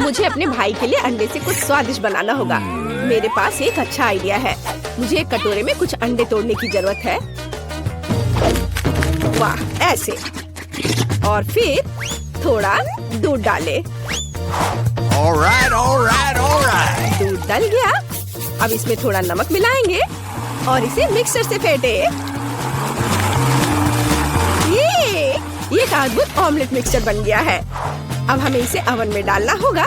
मुझे अपने भाई के लिए अंडे से कुछ स्वादिष्ट बनाना होगा। मेरे पास एक अच्छा आइडिया है। मुझे एक कटोरे में कुछ अंडे तोड़ने की जरूरत है। वाह, ऐसे। और फिर थोड़ा दूध डाले। दूध डल गया। अब इसमें थोड़ा नमक मिलाएंगे और इसे मिक्सर से फेंटे। ये एक अद्भुत ऑमलेट मिक्सचर बन गया है। अब हमें इसे ओवन में डालना होगा।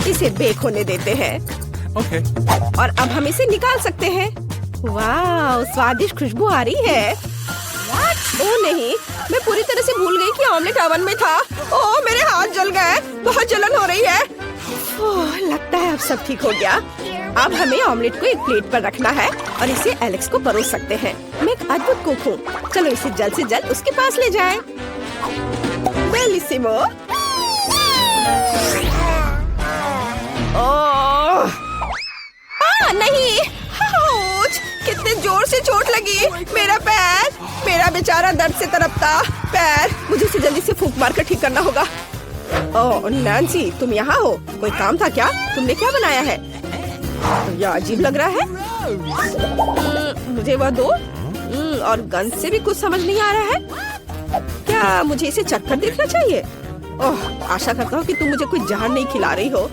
इसे बेक होने देते हैं। और अब हम इसे निकाल सकते हैं। वाह, स्वादिष्ट खुशबू आ रही है। ओह नहीं, मैं पूरी तरह से भूल गई कि ऑमलेट ओवन में था। ओह, मेरे हाथ जल गए। बहुत जलन हो रही है। ओह, लगता है अब सब ठीक हो गया। अब हमें ऑमलेट को एक प्लेट पर रखना है और इसे एलेक्स को परोस सकते हैं। मैं एक अद्भुत कुक हूँ। चलो इसे जल्द से जल्द उसके पास ले जाएं। बेलिसिमो। ओह, नहीं, कितने जोर से चोट लगी। मेरा पैर, मेरा बेचारा दर्द से तड़पता पैर। मुझे इसे जल्दी से फूंक मार कर ठीक करना होगा। ओह नैन्सी, तुम यहाँ हो? कोई काम था क्या? तुमने क्या बनाया है? यह अजीब लग रहा है। मुझे वह दो। और गंध से भी कुछ समझ नहीं आ रहा है। क्या मुझे इसे चखकर देखना चाहिए? ओह, आशा करता हूँ कि तुम मुझे कोई जहर नहीं खिला रही हो।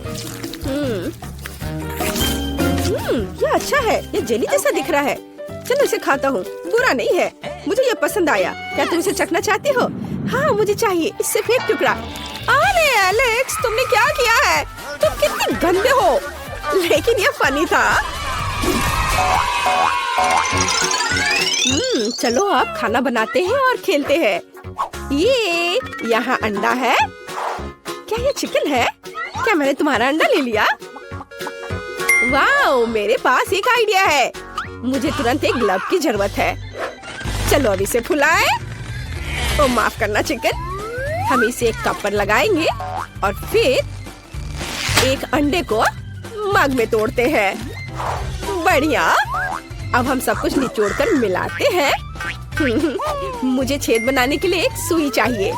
ये अच्छा है। ये जेली जैसा दिख रहा है। चलो इसे खाता हूँ। बुरा नहीं है। मुझे ये पसंद आया। क्या तुम इसे चखना चाहती हो? हाँ, मुझे चाहिए। इससे फेंक टुकड़ा। अरे एलेक्स, तुमने क्या किया है? तुम कितने गंदे हो। लेकिन ये फनी था। चलो अब खाना बनाते हैं और खेलते हैं। ये यहाँ अंडा है। क्या ये चिकन है? क्या मैंने तुम्हारा अंडा ले लिया? वाओ, मेरे पास एक आइडिया है। मुझे तुरंत एक ग्लव की जरूरत है। चलो अब इसे फुलाएं। ओ माफ करना चिकन। हम इसे एक कप पर लगाएंगे और फिर एक अंडे को मग में तोड़ते हैं। बढ़िया। अब हम सब कुछ निचोड़कर मिलाते हैं। मुझे छेद बनाने के लिए एक सुई चाहिए।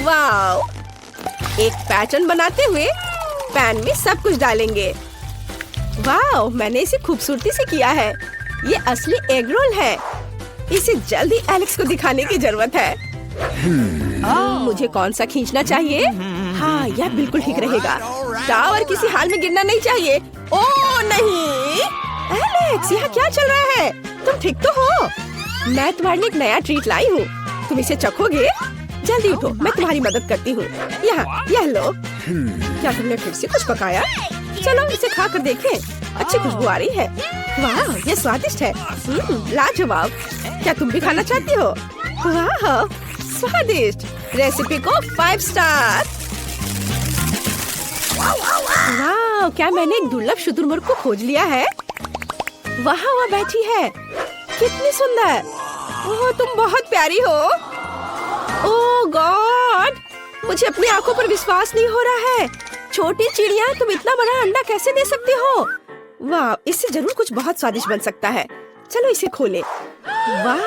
वाओ, एक पैटर्न बनाते हुए पैन में सब कुछ डालेंगे। वाओ, मैंने इसे खूबसूरती से किया है। ये असली एग रोल है। इसे जल्दी एलेक्स को दिखाने की जरूरत है। मुझे कौन सा खींचना चाहिए? हाँ, यह बिल्कुल ठीक रहेगा। टावर किसी हाल में गिरना नहीं चाहिए। ओह नहीं, एलेक्स, यहाँ क्या चल रहा है? तुम ठीक तो हो? मैं तुम्हारे लिए एक नया ट्रीट लाई हूँ। तुम इसे चखोगे? जल्दी उठो, मैं तुम्हारी मदद करती हूँ। यहाँ, यह लो। क्या तुमने फिर से कुछ पकाया? चलो इसे खा कर देखें। अच्छी खुशबू आ रही है। वाह, ये स्वादिष्ट है। लाजवाब। क्या तुम भी खाना चाहती हो? वाह, स्वादिष्ट। रेसिपी को 5 स्टार। वाह, क्या मैंने एक दुर्लभ शुतुरमुर्ग को खोज लिया है? वहाँ वह बैठी है। कितनी सुंदर। ओह, तुम बहुत प्यारी हो। ओह गॉड, मुझे अपनी आंखों पर विश्वास नहीं हो रहा है। छोटी चिड़िया, तुम इतना बड़ा अंडा कैसे दे सकती हो? वाह, इससे जरूर कुछ बहुत स्वादिष्ट बन सकता है। चलो इसे खोलें। वाह,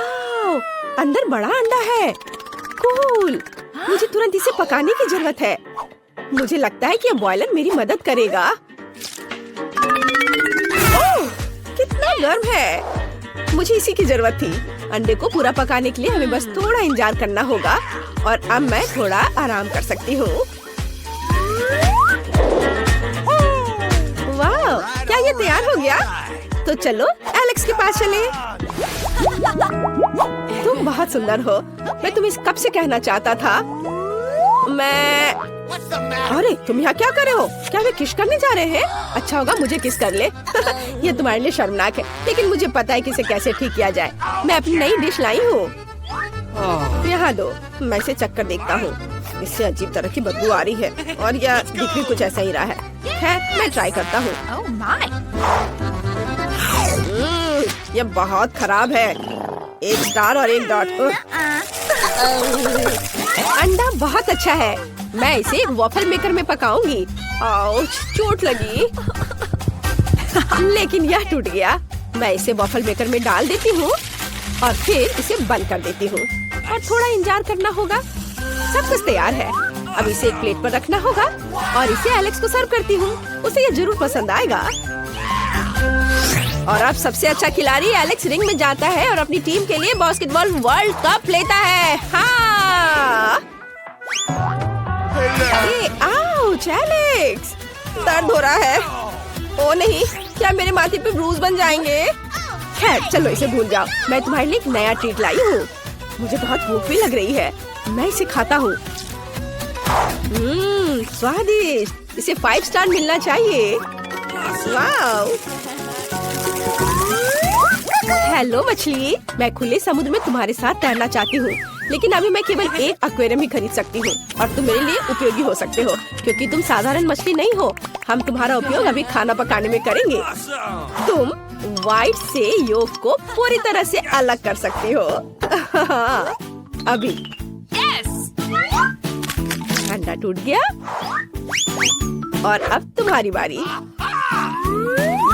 अंदर बड़ा अंडा है। कूल। मुझे तुरंत इसे पकाने की जरूरत है। मुझे लगता है कि यह बॉयलर मेरी मदद करेगा। ओह, कितना गर्म है। मुझे इसी की जरूरत थी। अंडे को पूरा पकाने के लिए हमें बस थोड़ा इंतजार करना होगा। और अब मैं थोड़ा आराम कर सकती हूँ। वाह, क्या ये तैयार हो गया? तो चलो एलेक्स के पास चले। तुम बहुत सुंदर हो। मैं तुम्हें कब से कहना चाहता था। अरे तुम यहाँ क्या कर रहे हो? क्या वे किस करने जा रहे हैं? अच्छा होगा मुझे किस कर ले। ये तुम्हारे लिए शर्मनाक है, लेकिन मुझे पता है कि इसे कैसे ठीक किया जाए। मैं अपनी नई डिश लाई हूँ। यहाँ दो, मैं इसे चक्कर देखता हूँ। इससे अजीब तरह की बदबू आ रही है और यह दिख भी कुछ ऐसा ही रहा है। खैर, मैं ट्राई करता हूँ। यह बहुत खराब है। 1 स्टार और 1 डॉट। अंडा बहुत अच्छा है। मैं इसे एक वॉफल मेकर में पकाऊंगी। आउच, चोट लगी। लेकिन यह टूट गया। मैं इसे वॉफल मेकर में डाल देती हूँ और फिर इसे बंद कर देती हूँ। और थोड़ा इंतजार करना होगा। सब कुछ तैयार है। अब इसे एक प्लेट पर रखना होगा और इसे एलेक्स को सर्व करती हूँ। उसे ये जरूर पसंद आएगा। और अब सबसे अच्छा खिलाड़ी एलेक्स रिंग में जाता है और अपनी टीम के लिए बास्केटबॉल वर्ल्ड कप लेता है। हाँ। आउच एलेक्स, दर्द हो रहा है। ओ नहीं, क्या मेरे माथे पे ब्रूज बन जाएंगे? खैर चलो इसे भूल जाओ। मैं तुम्हारे लिए एक नया ट्रीट लाई हूँ। मुझे बहुत भूख भी लग रही है। मैं इसे खाता हूँ। स्वादिष्ट, इसे 5 स्टार मिलना चाहिए। वाओ। हेलो मछली, मैं खुले समुद्र में तुम्हारे साथ तैरना चाहती हूँ, लेकिन अभी मैं केवल एक एक्वेरियम ही खरीद सकती हूँ और तुम मेरे लिए उपयोगी हो सकते हो क्योंकि तुम साधारण मछली नहीं हो। हम तुम्हारा उपयोग अभी खाना पकाने में करेंगे। तुम व्हाइट से योक को पूरी तरह से अलग कर सकते हो। अभी अंडा टूट गया और अब तुम्हारी बारी।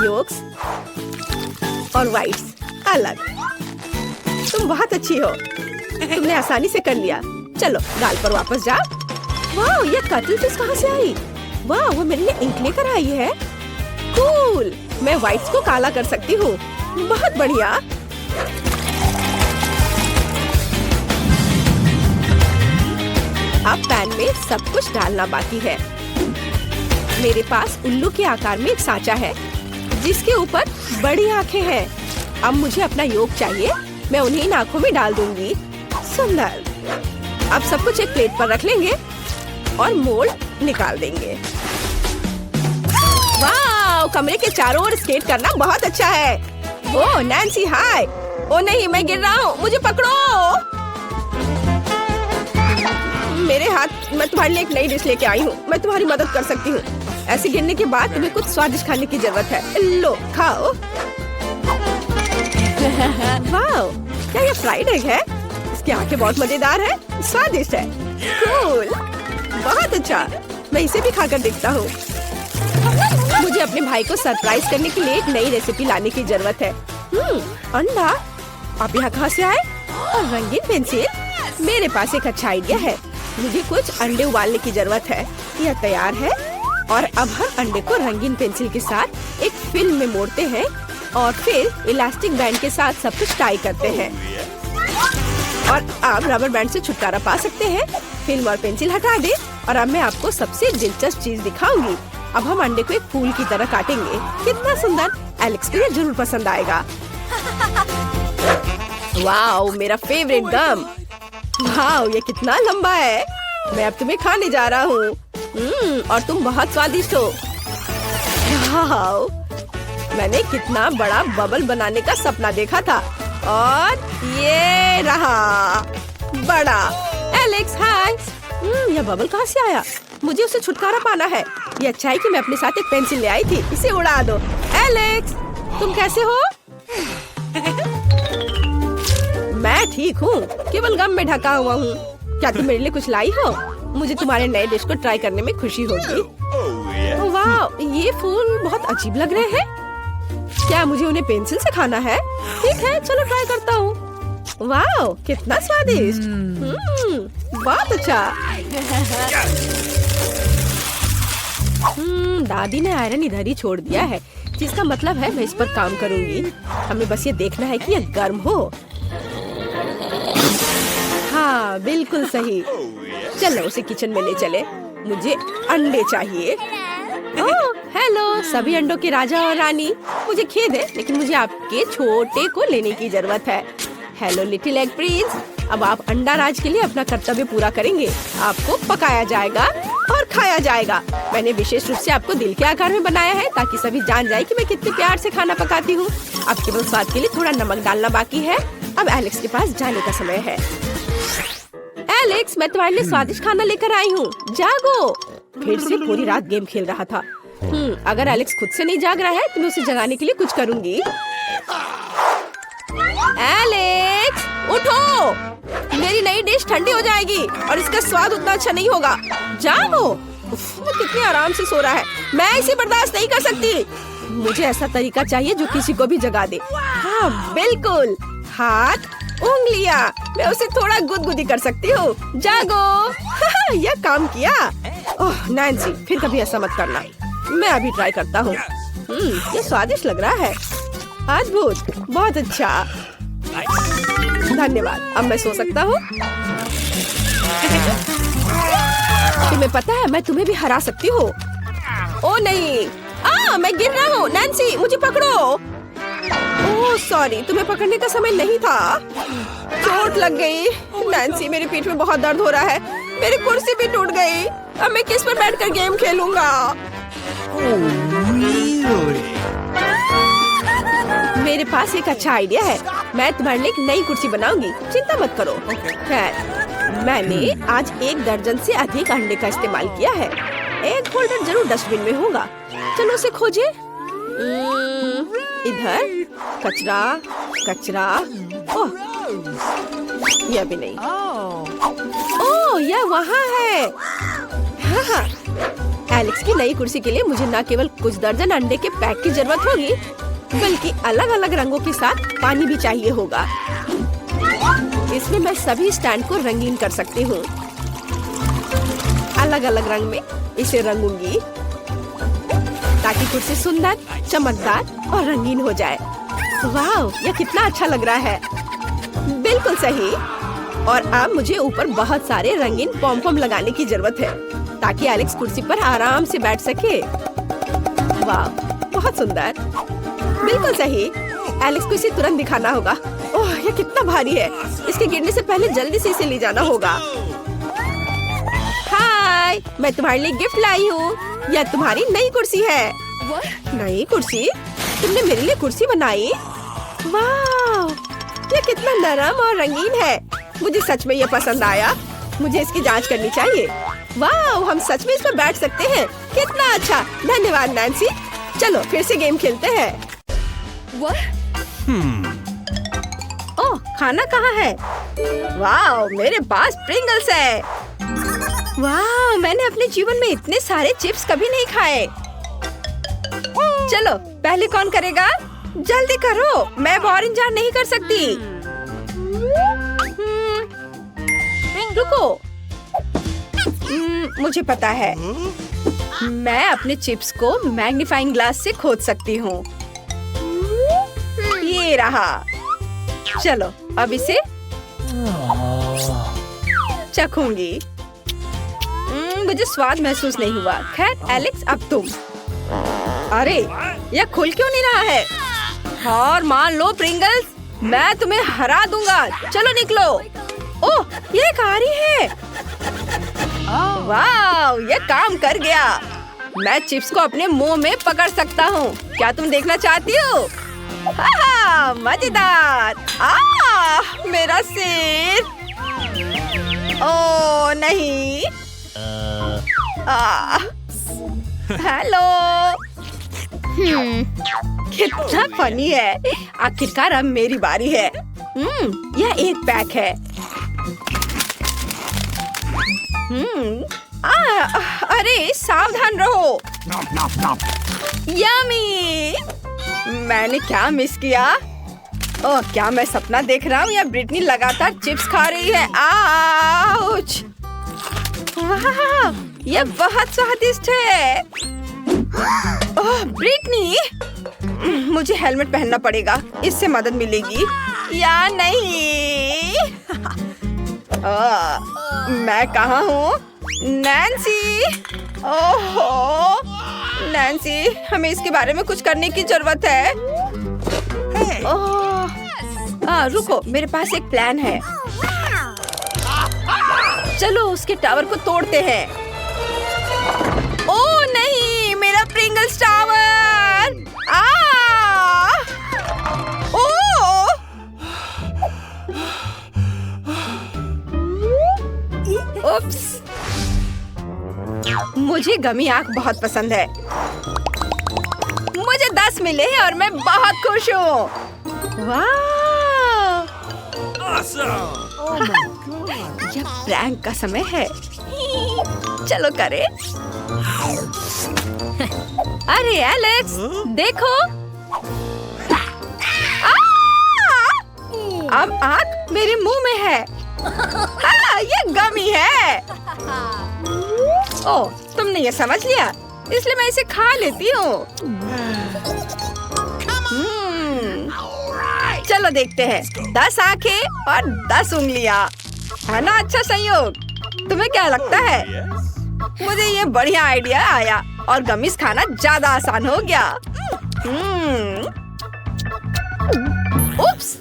योक्स और व्हाइट्स अलग। तुम बहुत अच्छी हो। तुमने आसानी से कर लिया। चलो दाल पर वापस जाओ। वाह, ये कटल फिश कहाँ से आई? वाह, वो मेरे लिए इंक लेकर आई है। कूल। मैं व्हाइट्स को काला कर सकती हूँ। बहुत बढ़िया। अब पैन में सब कुछ डालना बाकी है। मेरे पास उल्लू के आकार में एक सांचा है जिसके ऊपर बड़ी आंखें हैं। अब मुझे अपना योग चाहिए। मैं उन्हें इन आंखों में डाल दूंगी। सुंदर। अब सब कुछ एक प्लेट पर रख लेंगे और मोल्ड निकाल देंगे। वाह, कमरे के चारों ओर स्केट करना बहुत अच्छा है। ओ नैन्सी, हाय। ओ नहीं, मैं गिर रहा हूँ, मुझे पकड़ो। मेरे हाथ। मैं तुम्हारे लिए एक नई डिश लेके आई हूँ। मैं तुम्हारी मदद कर सकती हूँ। ऐसे गिरने के बाद तुम्हें कुछ स्वादिष्ट खाने की जरूरत है। लो खाओ। वाओ, क्या ये फ्राइड एग है? इसकी आंखें बहुत मजेदार है, स्वादिष्ट है। कूल, बहुत अच्छा। मैं इसे भी खाकर देखता हूँ। मुझे अपने भाई को सरप्राइज करने के लिए एक नई रेसिपी लाने की जरूरत है। अंडा, आप यहाँ कहाँ से आए? और रंगीन पेंसिल। मेरे पास एक अच्छा आइडिया है। मुझे कुछ अंडे उबालने की जरूरत है। यह तैयार है और अब हर अंडे को रंगीन पेंसिल के साथ एक फिल्म में मोड़ते हैं और फिर इलास्टिक बैंड के साथ सब कुछ टाई करते हैं। और आप रबर बैंड से छुटकारा पा सकते हैं। फिल्म और पेंसिल हटा दे और अब मैं आपको सबसे दिलचस्प चीज दिखाऊंगी। अब हम अंडे को एक फूल की तरह काटेंगे। कितना सुंदर। एलेक्स को ये जरूर पसंद आएगा। वाओ, मेरा फेवरेट गम। वाओ, ये कितना लंबा है। मैं अब तुम्हें खाने जा रहा हूँ। और तुम बहुत स्वादिष्ट हो। वाओ, मैंने कितना बड़ा बबल बनाने का सपना देखा था और ये रहा बड़ा। एलेक्स, हाय। यह बबल कहाँ से आया? मुझे उसे छुटकारा पाना है। ये अच्छा है कि मैं अपने साथ एक पेंसिल ले आई थी। इसे उड़ा दो। एलेक्स, तुम कैसे हो? मैं ठीक हूँ, केवल गम में ढका हुआ हूँ। क्या तुम मेरे लिए कुछ लाई हो? मुझे तुम्हारे नए डिश को ट्राई करने में खुशी होगी। वाह, ये फूल बहुत अजीब लग रहे हैं। क्या मुझे उन्हें पेंसिल से खाना है? ठीक है, चलो ट्राई करता हूँ। वाह, कितना स्वादिष्ट। बहुत अच्छा। दादी ने आयरन इधर ही छोड़ दिया है, जिसका मतलब है मैं इस पर काम करूँगी। हमें बस ये देखना है कि यह गर्म हो। हाँ, बिल्कुल सही। चलो उसे किचन में ले चले। मुझे अंडे चाहिए। ओह, हेलो सभी अंडों के राजा और रानी। मुझे खेद है, लेकिन मुझे आपके छोटे को लेने की जरूरत है। Hello little egg Prince. अब आप अंडा राज के लिए अपना कर्तव्य पूरा करेंगे। आपको पकाया जाएगा और खाया जाएगा। मैंने विशेष रूप से आपको दिल के आकार में बनाया है ताकि सभी जान जाए कि मैं कितने प्यार से खाना पकाती हूँ। अब केवल स्वाद के लिए थोड़ा नमक डालना बाकी है। अब एलेक्स के पास जाने का समय है। एलेक्स, मैं तुम्हारे लिए स्वादिष्ट खाना लेकर आई हूँ। जागो। फिर से पूरी रात गेम खेल रहा था। अगर एलेक्स खुद से नहीं जाग रहा है तो मैं उसे जगाने के लिए कुछ करूँगी। एलेक्स, उठो। मेरी नई डिश ठंडी हो जाएगी और इसका स्वाद उतना अच्छा नहीं होगा। जागो। वो कितने आराम से सो रहा है। मैं इसे बर्दाश्त नहीं कर सकती। मुझे ऐसा तरीका चाहिए जो किसी को भी जगा दे। हाँ बिल्कुल। हाथ उंगलियां, मैं उसे थोड़ा गुदगुदी कर सकती हूँ। जागो। यह काम किया। ओह नैन्सी, फिर कभी ऐसा मत करना। मैं अभी ट्राई करता हूँ। ये स्वादिष्ट लग रहा है। अद्भुत, बहुत अच्छा। धन्यवाद। अब मैं सो सकता हूँ। तुम्हें पता है मैं तुम्हें भी हरा सकती हूँ। ओ नहीं, मैं गिर रहा हूँ। नैन्सी, मुझे पकड़ो। ओह सॉरी, तुम्हें पकड़ने का समय नहीं था। चोट लग गई। नैन्सी, मेरी पीठ में बहुत दर्द हो रहा है। मेरी कुर्सी भी टूट गई। अब मैं किस पर बैठकर गेम खेलूंगा? मेरे पास एक अच्छा आइडिया है। मैं तुम्हारे लिए एक नई कुर्सी बनाऊंगी। चिंता मत करो। खैर, मैंने आज 1 दर्जन से अधिक अंडे का इस्तेमाल किया है। एक होल्डर जरूर डस्टबिन में होगा। चलो उसे खोजे। इधर कचरा, कचरा। ओह, यह भी नहीं। ओह, यह वहाँ है। हाँ। एलेक्स की नई कुर्सी के लिए मुझे न केवल कुछ दर्जन अंडे के पैक की जरूरत होगी, बल्कि अलग अलग रंगों के साथ पानी भी चाहिए होगा। इसमें मैं सभी स्टैंड को रंगीन कर सकती हूँ। अलग अलग रंग में इसे रंगूंगी ताकि कुर्सी सुंदर, चमकदार और रंगीन हो जाए। वाह, यह कितना अच्छा लग रहा है। बिल्कुल सही। और अब मुझे ऊपर बहुत सारे रंगीन पॉम-पॉम लगाने की जरूरत है ताकि एलेक्स कुर्सी पर आराम से बैठ सके। वाह, बहुत सुंदर। बिल्कुल सही। एलेक्स को इसे तुरंत दिखाना होगा। ओह, यह कितना भारी है। इसके गिरने से पहले जल्दी से इसे ले जाना होगा। हाय, मैं तुम्हारे लिए गिफ्ट लाई हूँ। यह तुम्हारी नई कुर्सी है। नई कुर्सी? तुमने मेरे लिए कुर्सी बनाई? वाह, यह कितना नरम और रंगीन है। मुझे सच में यह पसंद आया। मुझे इसकी जांच करनी चाहिए। वाह, हम सच में इस पर बैठ सकते हैं। कितना अच्छा। धन्यवाद नैन्सी। चलो फिर से गेम खेलते हैं। ओह, खाना कहाँ है? वाह, मेरे पास प्रिंगल्स है। वाह, मैंने अपने जीवन में इतने सारे चिप्स कभी नहीं खाए। चलो, पहले कौन करेगा? जल्दी करो, मैं और इंतजार नहीं कर सकती। रुको। मुझे पता है। मैं अपने चिप्स को मैग्नीफाइंग ग्लास से खोद सकती हूँ। ये रहा। चलो, अब इसे चखूंगी। मुझे स्वाद महसूस नहीं हुआ। खैर एलेक्स, अब तुम। अरे, यह खुल क्यों नहीं रहा है? और मान लो प्रिंगल्स, मैं तुम्हें हरा दूंगा। चलो निकलो। ओह, ये कारी है। वाह, ये काम कर गया। मैं चिप्स को अपने मुंह में पकड़ सकता हूँ। क्या तुम देखना चाहती हो? हाँ, मजेदार। मेरा सिर। ओह नहीं। हेलो। कितना फनी है। आखिरकार अब मेरी बारी है। यह एक पैक है। अरे सावधान रहो। यम्मी। मैंने क्या मिस किया? ओह, क्या मैं सपना देख रहा हूँ या ब्रिटनी लगातार चिप्स खा रही है? आउच! वाह, यह बहुत स्वादिष्ट है। ओह ब्रिटनी, मुझे हेलमेट पहनना पड़ेगा। इससे मदद मिलेगी या नहीं? मैं कहाँ हूँ? नैन्सी! ओहो नैन्सी, हमें इसके बारे में कुछ करने की जरूरत है। रुको, मेरे पास एक प्लान है। चलो उसके टावर को तोड़ते हैं। ओह नहीं, मेरा प्रिंगल्स टावर! उप्स, मुझे गमी आंख बहुत पसंद है। मुझे 10 मिले हैं और मैं बहुत खुश हूँ। वाह! यह प्रैंक का समय है। चलो करें। अरे एलेक्स, देखो। अब आंख मेरे मुंह में है। हाँ, ये गमी है। ओह, तुमने ये समझ लिया, इसलिए मैं इसे खा लेती हूँ। चलो देखते हैं, 10 आंखें और 10 उंगलियाँ, है ना अच्छा संयोग? तुम्हें क्या लगता है? मुझे ये बढ़िया आइडिया आया और गमीज खाना ज्यादा आसान हो गया। उप्स,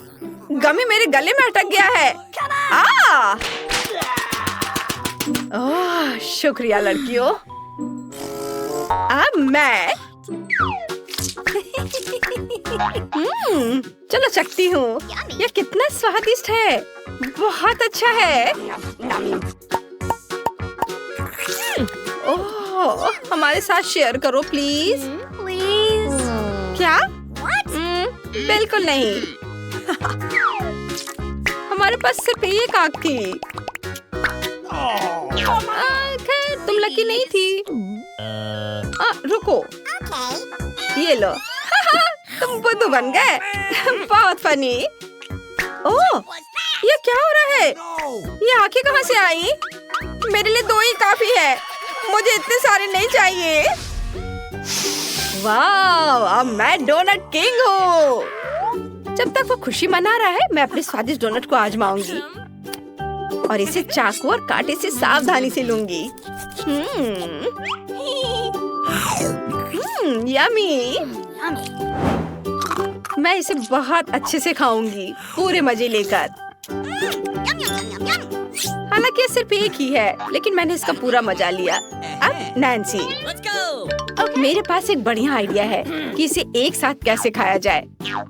गमी मेरे गले में अटक गया है। ओह, शुक्रिया लड़कियों। अब मैं चलो चखती हूँ। यह कितना स्वादिष्ट है, बहुत अच्छा है। ओह, हमारे साथ शेयर करो प्लीज। क्या? बिल्कुल नहीं। हमारे पास सिर्फ एक आंख थी। खैर, तुम लकी नहीं थी। रुको, ये लो। तुम बुद्धू बन गए। बहुत फनी। ओह, ये क्या हो रहा है? ये आंखें कहाँ से आई? मेरे लिए 2 ही काफी है, मुझे इतने सारे नहीं चाहिए। वाह, अब मैं डोनट किंग हूँ। जब तक वो खुशी मना रहा है, मैं अपने स्वादिष्ट डोनट को आजमाऊंगी और इसे चाकू और कांटे से सावधानी से लूंगी। यम्मी। मैं इसे बहुत अच्छे से खाऊंगी, पूरे मजे लेकर। हालांकि ये सिर्फ एक ही है, लेकिन मैंने इसका पूरा मजा लिया। अब नैन्सी, मेरे पास एक बढ़िया आइडिया है कि इसे एक साथ कैसे खाया जाए।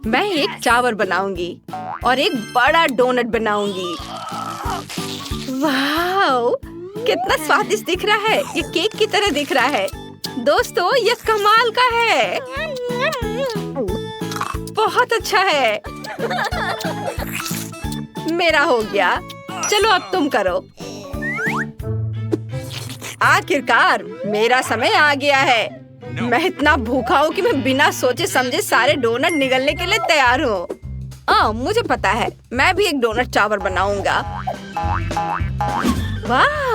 मैं एक चावल बनाऊंगी और एक बड़ा डोनट बनाऊंगी। वाह, कितना स्वादिष्ट दिख रहा है। ये केक की तरह दिख रहा है। दोस्तों, ये कमाल का है। बहुत अच्छा है। मेरा हो गया। चलो अब तुम करो। आखिरकार मेरा समय आ गया है। मैं इतना भूखा हूँ कि मैं बिना सोचे समझे सारे डोनट निगलने के लिए तैयार हूँ। मुझे पता है, मैं भी एक डोनट चावल बनाऊंगा। वाह,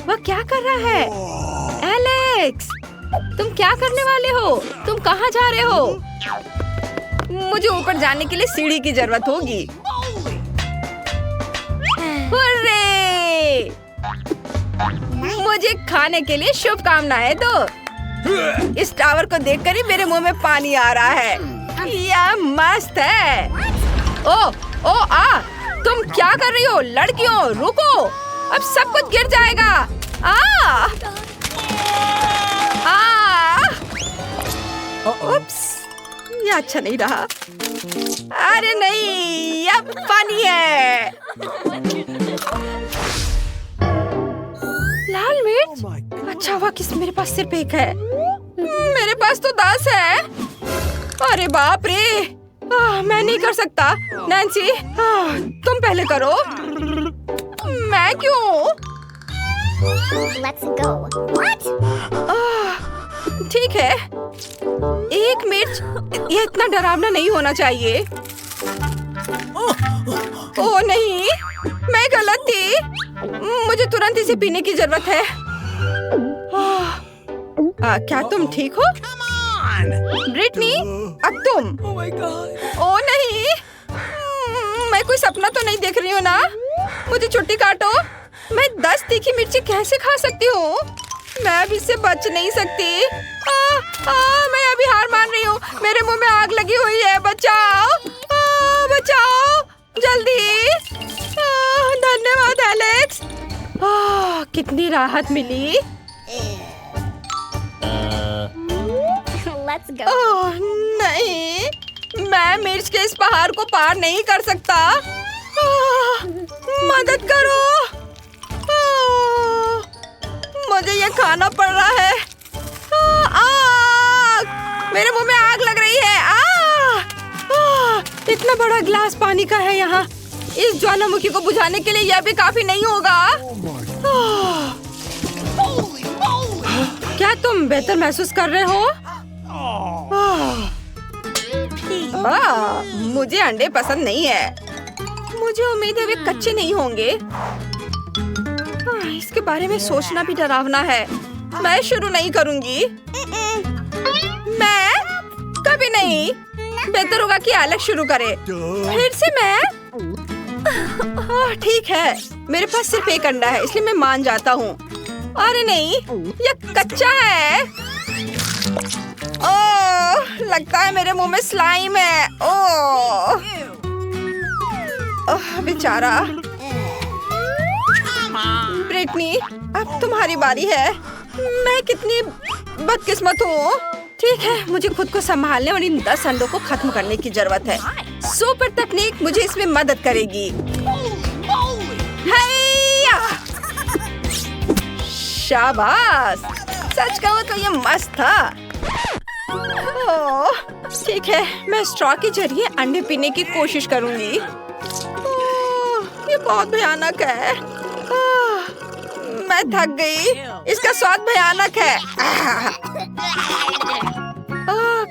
वह क्या कर रहा है? एलेक्स, तुम क्या करने वाले हो? तुम कहाँ जा रहे हो? मुझे ऊपर जाने के लिए सीढ़ी की जरूरत होगी। हुर्रे! मुझे खाने के लिए शुभकामनाएं दो। इस टावर को देखकर ही मेरे मुंह में पानी आ रहा है। यह मस्त है। तुम क्या कर रही हो? लड़कियों, रुको, अब सब कुछ गिर जाएगा। उप्स, ये अच्छा नहीं रहा। अरे नहीं, अब पानी है। लाल मिर्च? अच्छा हुआ कि मेरे पास सिर्फ एक है। मेरे पास तो 10 है। अरे बाप रे, मैं नहीं कर सकता। नैन्सी, तुम पहले करो। मैं क्यों? Let's go. What? ठीक है, एक मिर्च, ये इतना डरावना नहीं होना चाहिए। ओह नहीं, मैं गलत थी। मुझे तुरंत इसे पीने की जरूरत है। क्या तुम ठीक हो? ब्रिटनी, अब तुम। ओह नहीं, मैं कोई सपना तो नहीं देख रही हूँ ना? मुझे छुट्टी काटो। मैं 10 तीखी मिर्ची कैसे खा सकती हूँ? मैं अब इससे बच नहीं सकती। मैं अभी हार मान रही हूँ। मेरे मुंह में आग लगी हुई है। बचाओ, बचाओ, जल्दी। धन्यवाद एलेक्स। कितनी राहत मिली। Let's go. ओह नहीं, मैं मिर्च के इस पहाड़ को पार नहीं कर सकता। मदद करो। मुझे ये खाना पड़ रहा है। आग! मेरे मुंह में आग लग रही है। इतना बड़ा गिलास पानी का है यहाँ। इस ज्वालामुखी को बुझाने के लिए यह भी काफी नहीं होगा। क्या तुम बेहतर महसूस कर रहे हो? मुझे अंडे पसंद नहीं है। मुझे उम्मीद है वे कच्चे नहीं होंगे। इसके बारे में सोचना भी डरावना है। मैं शुरू नहीं करूंगी। मैं कभी नहीं। बेहतर होगा कि अलग शुरू करे। फिर से मैं। ठीक है, मेरे पास सिर्फ एक अंडा है, इसलिए मैं मान जाता हूँ। अरे नहीं, यह कच्चा है। ओह, लगता है मेरे मुंह में स्लाइम है। ओह, बेचारा। ब्रिटनी, अब तुम्हारी बारी है। मैं कितनी बदकिस्मत हूँ। ठीक है, मुझे खुद को संभालने और इन 10 अंडों को खत्म करने की जरूरत है। सुपर तकनीक मुझे इसमें मदद करेगी। हैया! शाबाश! सच कहूँ तो ये मस्त था। ओह, ठीक है, मैं स्ट्रॉ के जरिए अंडे पीने की कोशिश करूंगी। ओह, ये बहुत भयानक है। मैं थक गई। इसका स्वाद भयानक है।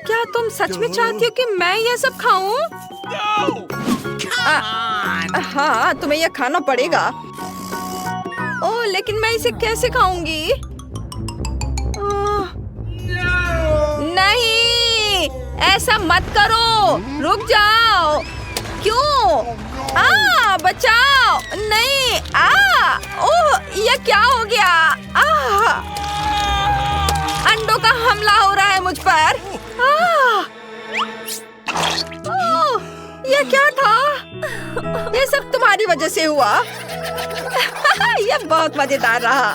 क्या तुम सच में चाहती हो कि मैं ये सब खाऊं? हाँ, तुम्हें यह खाना पड़ेगा। ओह, लेकिन मैं इसे कैसे खाऊंगी? नहीं, ऐसा मत करो। रुक जाओ। क्यों? बचाओ। नहीं। ओह, यह क्या हो गया? अंडों का हमला हो रहा है मुझ पर। ओह, यह क्या था? यह सब तुम्हारी वजह से हुआ। यह बहुत मजेदार रहा।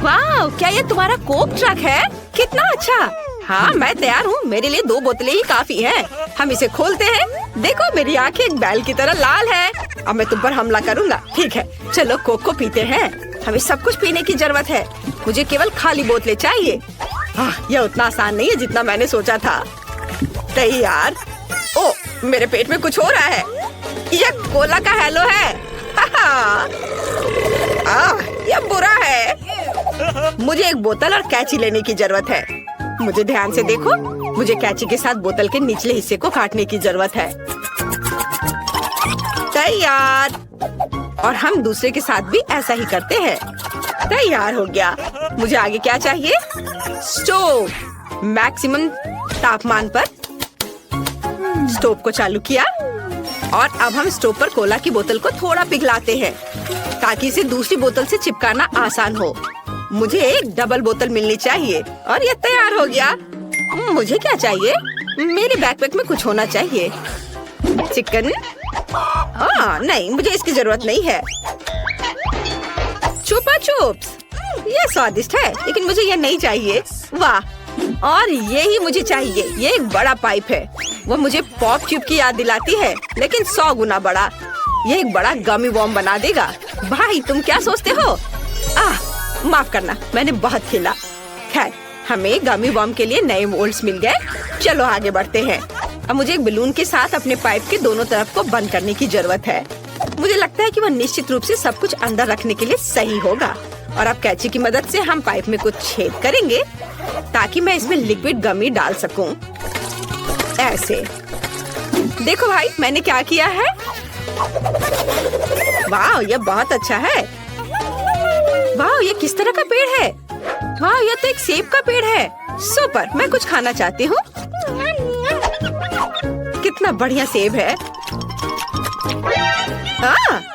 वाह, क्या यह तुम्हारा कोक ट्रक है? कितना अच्छा। हाँ, मैं तैयार हूँ। मेरे लिए 2 बोतलें ही काफी हैं। हम इसे खोलते हैं। देखो, मेरी आंखें एक बैल की तरह लाल है। अब मैं तुम पर हमला करूँगा। ठीक है, चलो कोक को पीते हैं। हमें सब कुछ पीने की जरूरत है। मुझे केवल खाली बोतलें चाहिए। यह उतना आसान नहीं है जितना मैंने सोचा था। तैयार। ओह, मेरे पेट में कुछ हो रहा है। यह कोला का हेलो है। यह बुरा है। मुझे एक बोतल और कैंची लेने की जरूरत है। मुझे ध्यान से देखो। मुझे कैंची के साथ बोतल के निचले हिस्से को काटने की जरूरत है। तैयार। और हम दूसरे के साथ भी ऐसा ही करते हैं। तैयार हो गया। मुझे आगे क्या चाहिए? स्टोव। मैक्सिमम तापमान पर स्टोव को चालू किया और अब हम स्टोव पर कोला की बोतल को थोड़ा पिघलाते हैं ताकि इसे दूसरी बोतल से चिपकाना आसान हो। मुझे एक डबल बोतल मिलनी चाहिए और ये तैयार हो गया। मुझे क्या चाहिए? मेरे बैकपैक में कुछ होना चाहिए। चिकन? नहीं, मुझे इसकी जरूरत नहीं है। चुपा चुप्स, ये स्वादिष्ट है, लेकिन मुझे ये नहीं चाहिए। वाह, और ये ही मुझे चाहिए। ये एक बड़ा पाइप है। वो मुझे पॉप ट्यूब की याद दिलाती है, लेकिन 100 गुना बड़ा। ये एक बड़ा गमी वॉर्म बना देगा। भाई, तुम क्या सोचते हो? माफ करना, मैंने बहुत खेला। खैर, हमें गमी वॉर्म के लिए नए मोल्ड्स मिल गए। चलो आगे बढ़ते हैं। अब मुझे एक बलून के साथ अपने पाइप के दोनों तरफ को बंद करने की जरूरत है। मुझे लगता है कि वह निश्चित रूप से सब कुछ अंदर रखने के लिए सही होगा। और अब कैंची की मदद से हम पाइप में कुछ छेद करेंगे ताकि मैं इसमें लिक्विड गमी डाल सकूं। ऐसे। देखो भाई, मैंने क्या किया है। वाह, यह बहुत अच्छा है। वाह, ये किस तरह का पेड़ है? वाह, यह तो एक सेब का पेड़ है। सुपर, मैं कुछ खाना चाहती हूँ। कितना बढ़िया सेब है।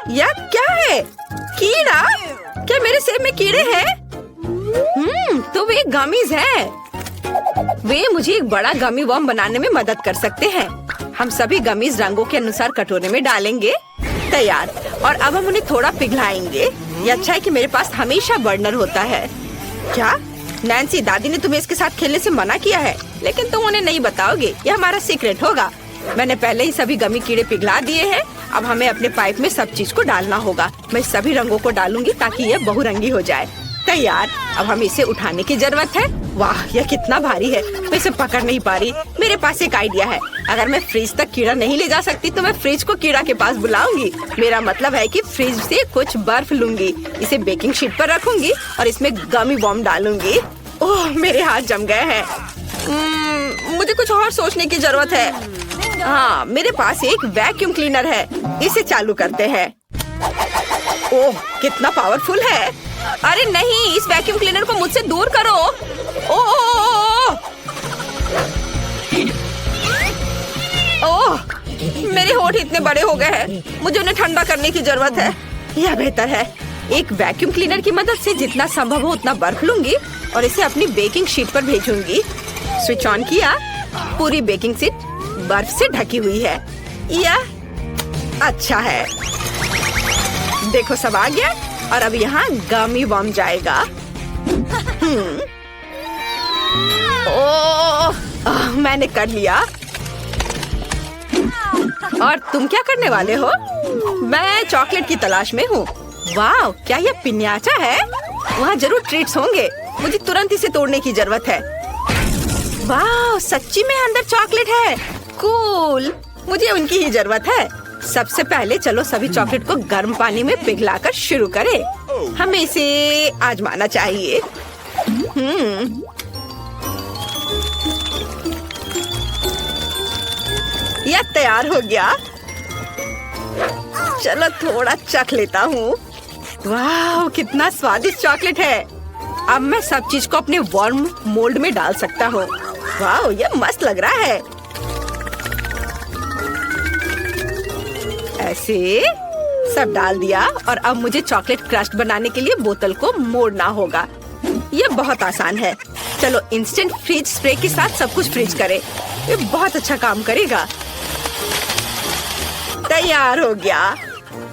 यह क्या है? कीड़ा? क्या मेरे सेब में कीड़े हैं? तो वे गमीज हैं। वे मुझे एक बड़ा गमी वर्म बनाने में मदद कर सकते हैं। हम सभी गमीज रंगों के अनुसार कटोरे में डालेंगे। तैयार। और अब हम उन्हें थोड़ा पिघलाएंगे। ये अच्छा है कि मेरे पास हमेशा बर्नर होता है। क्या नैन्सी, दादी ने तुम्हें इसके साथ खेलने से मना किया है, लेकिन तुम उन्हें नहीं बताओगे। यह हमारा सीक्रेट होगा। मैंने पहले ही सभी गमी कीड़े पिघला दिए हैं। अब हमें अपने पाइप में सब चीज को डालना होगा। मैं सभी रंगों को डालूंगी ताकि यह बहुरंगी हो जाए। तैयार। अब हमें इसे उठाने की जरूरत है। वाह, यह कितना भारी है। मैं इसे पकड़ नहीं पा रही। मेरे पास एक आइडिया है। अगर मैं फ्रिज तक कीड़ा नहीं ले जा सकती तो मैं फ्रिज को कीड़ा के पास बुलाऊंगी। मेरा मतलब है कि फ्रिज से कुछ बर्फ लूंगी, इसे बेकिंग शीट पर रखूंगी और इसमें गमी बॉम्ब डालूंगी। ओह, मेरे हाथ जम गए हैं। मुझे कुछ और सोचने की जरूरत है। हाँ, मेरे पास एक वैक्यूम क्लीनर है। इसे चालू करते हैं। ओह, कितना पावरफुल है। अरे नहीं, इस वैक्यूम क्लीनर को मुझसे दूर करो। ओह, ओह, मेरे होठ इतने बड़े हो गए हैं। मुझे उन्हें ठंडा करने की जरूरत है। यह बेहतर है। एक वैक्यूम क्लीनर की मदद से जितना संभव हो उतना बर्फ लूंगी और इसे अपनी बेकिंग शीट पर भेजूंगी। स्विच ऑन किया। पूरी बेकिंग शीट बर्फ से ढकी हुई है। यह अच्छा है। देखो, सब आ गया और अब यहाँ गमी बम जाएगा। ओह, मैंने कर लिया। और तुम क्या करने वाले हो? मैं चॉकलेट की तलाश में हूँ। वाह, क्या यह पिन्याचा है? वहाँ जरूर ट्रीट्स होंगे। मुझे तुरंत इसे तोड़ने की जरूरत है। वाह, सच्ची में अंदर चॉकलेट है। कूल, मुझे उनकी ही जरूरत है। सबसे पहले चलो सभी चॉकलेट को गर्म पानी में पिघलाकर शुरू करें। हमें इसे आजमाना चाहिए। यह तैयार हो गया। चलो थोड़ा चख लेता हूँ। वाह, कितना स्वादिष्ट चॉकलेट है। अब मैं सब चीज को अपने वार्म मोल्ड में डाल सकता हूँ। वाह, यह मस्त लग रहा है। ऐसे सब डाल दिया और अब मुझे चॉकलेट क्रस्ट बनाने के लिए बोतल को मोड़ना होगा। यह बहुत आसान है। चलो इंस्टेंट फ्रीज स्प्रे के साथ सब कुछ फ्रीज करें। ये बहुत अच्छा काम करेगा। तैयार हो गया।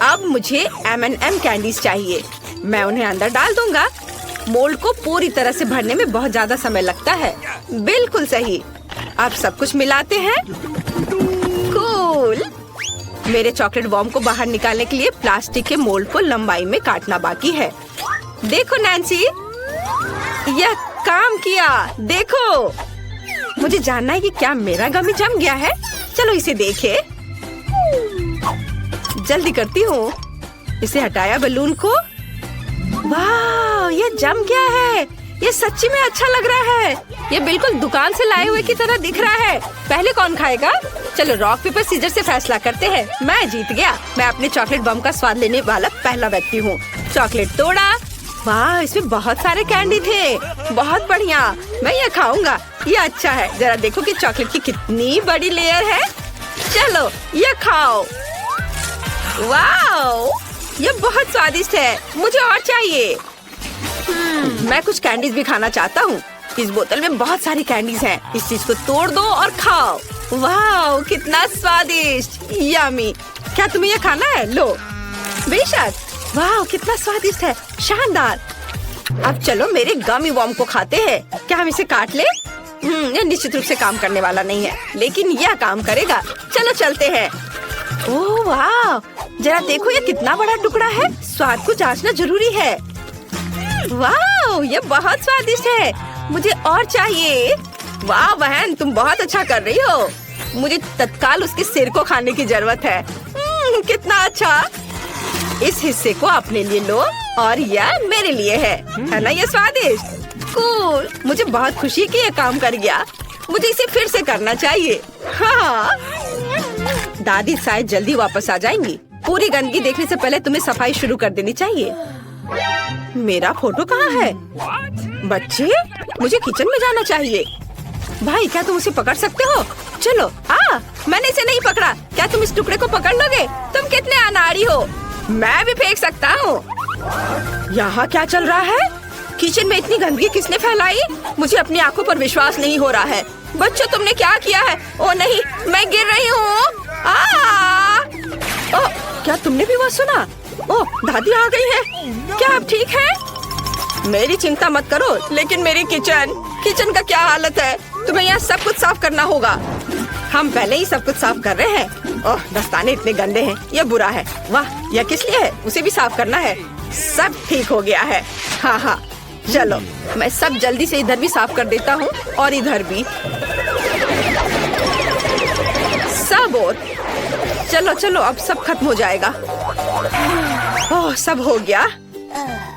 अब मुझे M&M कैंडीज चाहिए। मैं उन्हें अंदर डाल दूंगा। मोल्ड को पूरी तरह से भरने में बहुत ज्यादा समय लगता है। बिल्कुल सही। अब सब कुछ मिलाते हैं। कूल। मेरे चॉकलेट बॉम्ब को बाहर निकालने के लिए प्लास्टिक के मोल्ड को लंबाई में काटना बाकी है। देखो नैन्सी, यह काम किया। देखो, मुझे जानना है कि क्या मेरा गमी जम गया है। चलो इसे देखें। जल्दी करती हूँ। इसे हटाया बलून को। वाह, ये जम गया है। ये सच्ची में अच्छा लग रहा है। ये बिल्कुल दुकान से लाए हुए की तरह दिख रहा है। पहले कौन खाएगा? चलो रॉक पेपर सीजर से फैसला करते हैं। मैं जीत गया। मैं अपने चॉकलेट बम का स्वाद लेने वाला पहला व्यक्ति हूँ। चॉकलेट तोड़ा। वाह, इसमें बहुत सारे कैंडी थे। बहुत बढ़िया, मैं ये खाऊंगा। ये अच्छा है। जरा देखो कि चॉकलेट की कितनी बड़ी लेयर है। चलो ये खाओ। वाह, ये बहुत स्वादिष्ट है। मुझे और चाहिए। मैं कुछ कैंडीज भी खाना चाहता हूँ। इस बोतल में बहुत सारी कैंडीज हैं। इस चीज को तोड़ दो और खाओ। वाह, कितना स्वादिष्ट। यम्मी। क्या तुम्हें ये खाना है? लो। बेशक। वाह, कितना स्वादिष्ट है। शानदार। अब चलो मेरे गमी बॉम्ब को खाते हैं। क्या हम इसे काट ले? यह निश्चित रूप से काम करने वाला नहीं है, लेकिन यह काम करेगा। चलो चलते हैं। ओह वाह, जरा देखो ये कितना बड़ा टुकड़ा है। स्वाद को जांचना जरूरी है। वाह, ये बहुत स्वादिष्ट है। मुझे और चाहिए। वाह बहन, तुम बहुत अच्छा कर रही हो। मुझे तत्काल उसके सिर को खाने की जरूरत है। कितना अच्छा। इस हिस्से को अपने लिए लो और यह मेरे लिए है ना? ये स्वादिष्ट। कूल। मुझे बहुत खुशी है कि ये काम कर गया। मुझे इसे फिर से करना चाहिए। हाँ। दादी शायद जल्दी वापस आ जाएंगी। पूरी गंदगी देखने से पहले तुम्हें सफाई शुरू कर देनी चाहिए। मेरा फोटो कहाँ है? बच्चे, मुझे किचन में जाना चाहिए। भाई, क्या तुम उसे पकड़ सकते हो? चलो। मैंने इसे नहीं पकड़ा। क्या तुम इस टुकड़े को पकड़ लोगे? तुम कितने अनाड़ी हो। मैं भी फेंक सकता हूँ। यहाँ क्या चल रहा है? किचन में इतनी गंदगी किसने फैलाई? मुझे अपनी आंखों पर विश्वास नहीं हो रहा है। बच्चों, तुमने क्या किया है? ओ नहीं, मैं गिर रही हूँ। ओह, क्या तुमने भी वो सुना? ओह, दादी आ गई है। क्या आप ठीक है? मेरी चिंता मत करो, लेकिन मेरी किचन का क्या हालत है? तुम्हें यहाँ सब कुछ साफ करना होगा। हम पहले ही सब कुछ साफ कर रहे हैं। ओह, दस्ताने इतने गंदे हैं। ये बुरा है। वाह, यह किस लिए है? उसे भी साफ करना है। सब ठीक हो गया है। हाँ, चलो मैं सब जल्दी से इधर भी साफ कर देता हूँ और इधर भी। सब और चलो अब सब खत्म हो जाएगा। ओह, सब हो गया।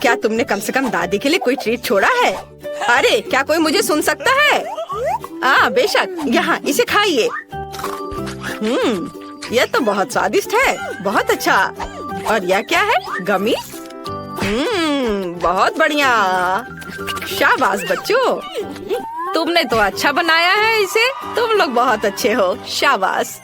क्या तुमने कम से कम दादी के लिए कोई ट्रीट छोड़ा है? अरे, क्या कोई मुझे सुन सकता है? बेशक। यहाँ इसे खाइए। यह तो बहुत स्वादिष्ट है। बहुत अच्छा। और यह क्या है? गमी। बहुत बढ़िया। शाबाश बच्चों, तुमने तो अच्छा बनाया है इसे। तुम लोग बहुत अच्छे हो। शाबाश।